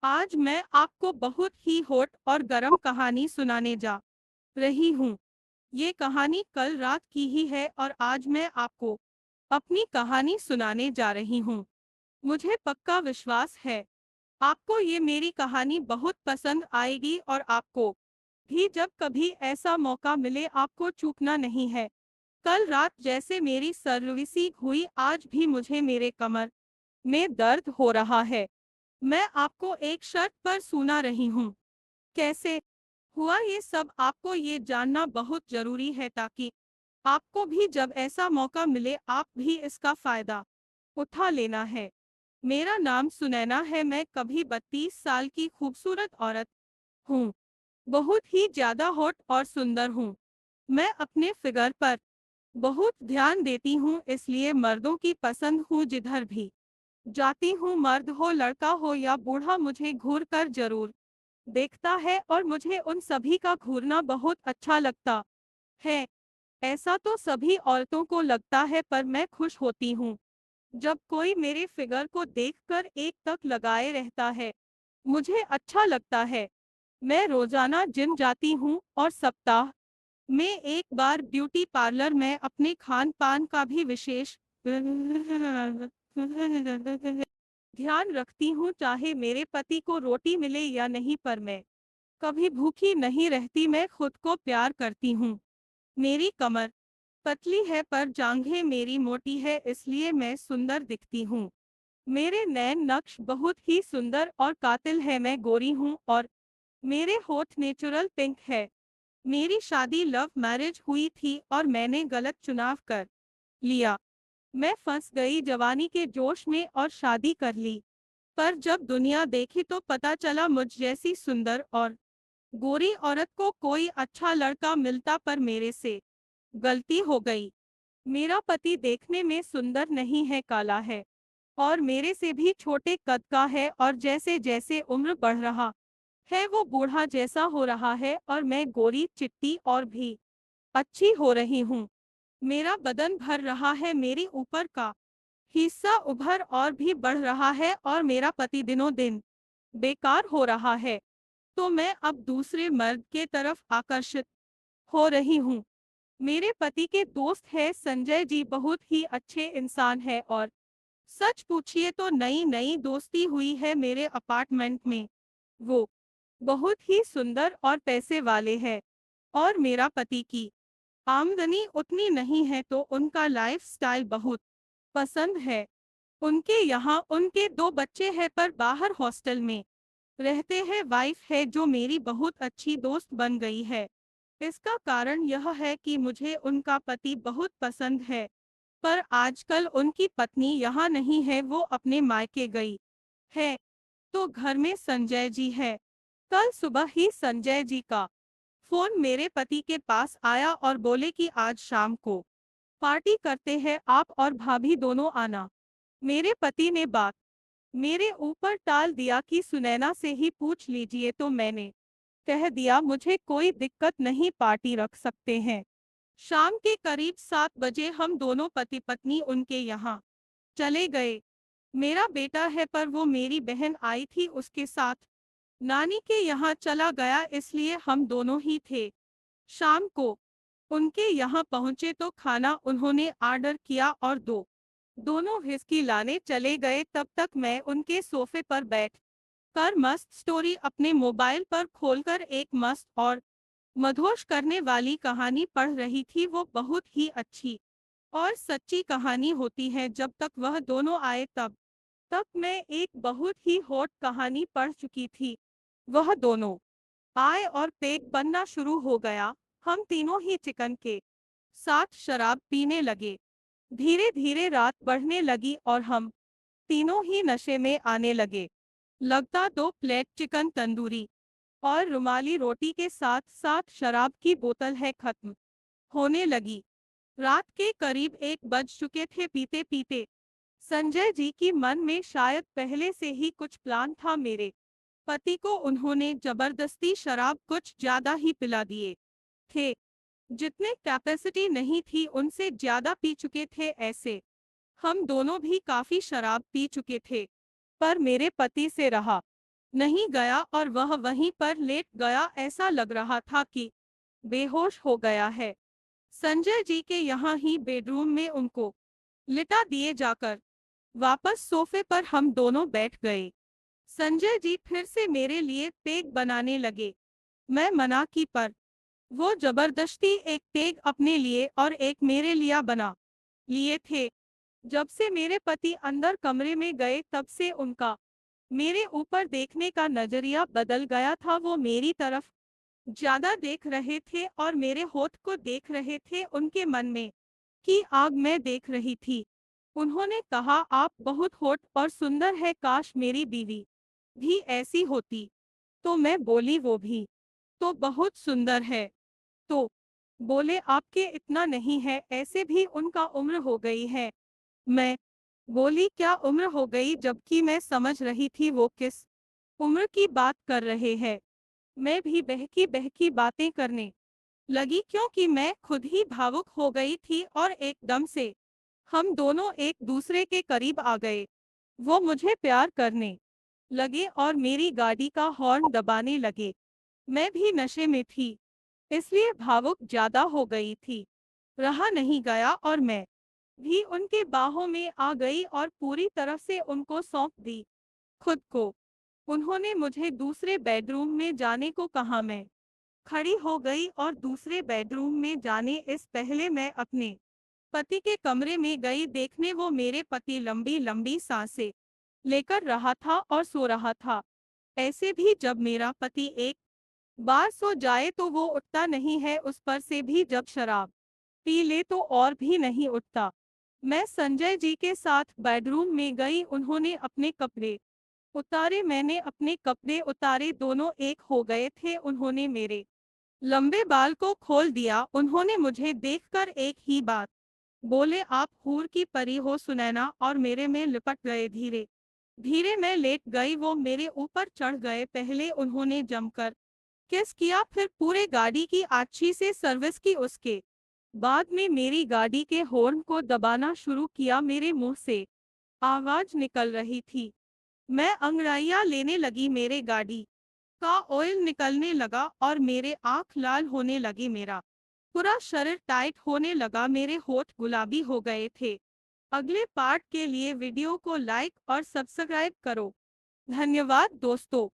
आज मैं आपको बहुत ही हॉट और गर्म कहानी सुनाने जा रही हूँ। ये कहानी कल रात की ही है और आज मैं आपको अपनी कहानी सुनाने जा रही हूँ। मुझे पक्का विश्वास है आपको ये मेरी कहानी बहुत पसंद आएगी और आपको भी जब कभी ऐसा मौका मिले आपको चूकना नहीं है। कल रात जैसे मेरी सर्विसिंग हुई आज भी मुझे मेरे कमर में दर्द हो रहा है। मैं आपको एक शर्त पर सुना रही हूँ। कैसे हुआ ये सब आपको ये जानना बहुत जरूरी है ताकि आपको भी जब ऐसा मौका मिले आप भी इसका फायदा उठा लेना है। मेरा नाम सुनैना है। मैं कभी 32 साल की खूबसूरत औरत हूँ। बहुत ही ज्यादा हॉट और सुंदर हूँ। मैं अपने फिगर पर बहुत ध्यान देती हूँ इसलिए मर्दों की पसंद हूँ। जिधर भी जाती हूँ मर्द हो लड़का हो या बूढ़ा मुझे घूर कर जरूर देखता है और मुझे उन सभी का घूरना बहुत अच्छा लगता है। ऐसा तो सभी औरतों को लगता है पर मैं खुश होती हूँ जब कोई मेरे फिगर को देखकर एक तक लगाए रहता है। मुझे अच्छा लगता है। मैं रोजाना जिम जाती हूँ और सप्ताह में एक बार ब्यूटी पार्लर में अपने खान पान का भी विशेष ध्यान रखती हूँ। चाहे मेरे पति को रोटी मिले या नहीं पर मैं कभी भूखी नहीं रहती। मैं खुद को प्यार करती हूँ। मेरी कमर पतली है पर जांघें मेरी मोटी है इसलिए मैं सुंदर दिखती हूँ। मेरे नैन नक्श बहुत ही सुंदर और कातिल है। मैं गोरी हूँ और मेरे होठ नेचुरल पिंक है। मेरी शादी लव मैरिज हुई थी और मैंने गलत चुनाव कर लिया। मैं फंस गई जवानी के जोश में और शादी कर ली। पर जब दुनिया देखी तो पता चला मुझ जैसी सुंदर और गोरी औरत को कोई अच्छा लड़का मिलता पर मेरे से गलती हो गई। मेरा पति देखने में सुंदर नहीं है, काला है और मेरे से भी छोटे कद का है और जैसे जैसे उम्र बढ़ रहा है वो बूढ़ा जैसा हो रहा है और मैं गोरी चिट्टी और भी अच्छी हो रही हूँ। मेरा बदन भर रहा है, मेरी ऊपर का हिस्सा उभर और भी बढ़ रहा है और मेरा पति दिनों दिन बेकार हो रहा है। तो मैं अब दूसरे मर्द के तरफ आकर्षित हो रही हूँ। मेरे पति के दोस्त है संजय जी, बहुत ही अच्छे इंसान है और सच पूछिए तो नई नई दोस्ती हुई है मेरे अपार्टमेंट में। वो बहुत ही सुंदर और पैसे वाले हैं और मेरा पति की आमदनी उतनी नहीं है तो उनका लाइफस्टाइल बहुत पसंद है। उनके यहाँ उनके 2 बच्चे हैं पर बाहर हॉस्टल में रहते हैं। वाइफ है जो मेरी बहुत अच्छी दोस्त बन गई है। इसका कारण यह है कि मुझे उनका पति बहुत पसंद है पर आजकल उनकी पत्नी यहाँ नहीं है, वो अपने मायके गई है। तो घर में संजय जी है। कल सुबह ही संजय जी का फोन मेरे पति के पास आया और बोले कि आज शाम को पार्टी करते हैं, आप और भाभी दोनों आना। मेरे पति ने बात मेरे ऊपर टाल दिया कि सुनैना से ही पूछ लीजिए तो मैंने कह दिया मुझे कोई दिक्कत नहीं, पार्टी रख सकते हैं। शाम के करीब 7 बजे हम दोनों पति पत्नी उनके यहाँ चले गए। मेरा बेटा है पर वो मेरी बहन आई थी उसके साथ नानी के यहाँ चला गया इसलिए हम दोनों ही थे। शाम को उनके यहाँ पहुँचे तो खाना उन्होंने ऑर्डर किया और दोनों हिस्की लाने चले गए। तब तक मैं उनके सोफे पर बैठ कर मस्त स्टोरी अपने मोबाइल पर खोलकर एक मस्त और मधोश करने वाली कहानी पढ़ रही थी। वो बहुत ही अच्छी और सच्ची कहानी होती है। जब तक वह दोनों आए तब तक मैं एक बहुत ही हॉट कहानी पढ़ चुकी थी। वह दोनों आए और पेक बनना शुरू हो गया। हम तीनों ही चिकन के साथ शराब पीने लगे। धीरे धीरे रात बढ़ने लगी और हम तीनों ही नशे में आने लगे। लगता 2 प्लेट चिकन तंदूरी और रुमाली रोटी के साथ साथ शराब की बोतल है खत्म होने लगी। रात के करीब 1 बज चुके थे। पीते पीते संजय जी की मन में शायद पहले से ही कुछ प्लान था। मेरे पति को उन्होंने जबरदस्ती शराब कुछ ज्यादा ही पिला दिए थे। जितने कैपेसिटी नहीं थी उनसे ज्यादा पी चुके थे। ऐसे हम दोनों भी काफी शराब पी चुके थे पर मेरे पति से रहा नहीं गया और वह वहीं पर लेट गया, ऐसा लग रहा था कि बेहोश हो गया है। संजय जी के यहाँ ही बेडरूम में उनको लिटा दिए जाकर वापस सोफे पर हम दोनों बैठ गए। संजय जी फिर से मेरे लिए पेग बनाने लगे। मैं मना की पर वो जबरदस्ती एक पेग अपने लिए और एक मेरे लिया बना लिए थे। जब से मेरे पति अंदर कमरे में गए तब से उनका मेरे ऊपर देखने का नजरिया बदल गया था। वो मेरी तरफ ज्यादा देख रहे थे और मेरे होठ को देख रहे थे। उनके मन में की आग मैं देख रही थी। उन्होंने कहा, आप बहुत होठ और सुंदर है, काश मेरी बीवी भी ऐसी होती। तो मैं बोली, वो भी तो बहुत सुंदर है। तो बोले, आपके इतना नहीं है, ऐसे भी उनका उम्र हो गई है। मैं बोली, क्या उम्र हो गई, जबकि मैं समझ रही थी वो किस उम्र की बात कर रहे हैं। मैं भी बहकी बहकी बातें करने लगी क्योंकि मैं खुद ही भावुक हो गई थी और एकदम से हम दोनों एक दूसरे के करीब आ गए। वो मुझे प्यार करने लगे और मेरी गाड़ी का हॉर्न दबाने लगे। मैं भी नशे में थी, इसलिए भावुक ज्यादा हो गई थी। रहा नहीं गया और मैं भी उनके बाहों में आ गई और पूरी तरह से उनको सौंप दी खुद को। उन्होंने मुझे दूसरे बेडरूम में जाने को कहा। मैं खड़ी हो गई और दूसरे बेडरूम में जाने इस पहले मैं अपने पति के कमरे में गई देखने। वो मेरे पति लंबी लंबी सांसें लेकर रहा था और सो रहा था। ऐसे भी जब मेरा पति एक बार सो जाए तो वो उठता नहीं है, उस पर से भी जब शराब पी ले तो और भी नहीं उठता। मैं संजय जी के साथ बेडरूम में गई। उन्होंने अपने कपड़े उतारे, मैंने अपने कपड़े उतारे, दोनों एक हो गए थे। उन्होंने मेरे लंबे बाल को खोल दिया। उन्होंने मुझे देखकर एक ही बात बोले, आप हूर की परी हो सुनैना, और मेरे में लिपट गए। धीरे धीरे मैं लेट गई, वो मेरे ऊपर चढ़ गए। पहले उन्होंने जमकर किस किया, फिर पूरे गाड़ी की अच्छी से सर्विस की। उसके बाद में मेरी गाड़ी के हॉर्न को दबाना शुरू किया। मेरे मुंह से आवाज निकल रही थी। मैं अंगड़ाइयां लेने लगी, मेरे गाड़ी का ऑयल निकलने लगा और मेरे आंख लाल होने लगी। मेरा पूरा शरीर टाइट होने लगा, मेरे होठ गुलाबी हो गए थे। अगले पार्ट के लिए वीडियो को लाइक और सब्सक्राइब करो। धन्यवाद दोस्तों।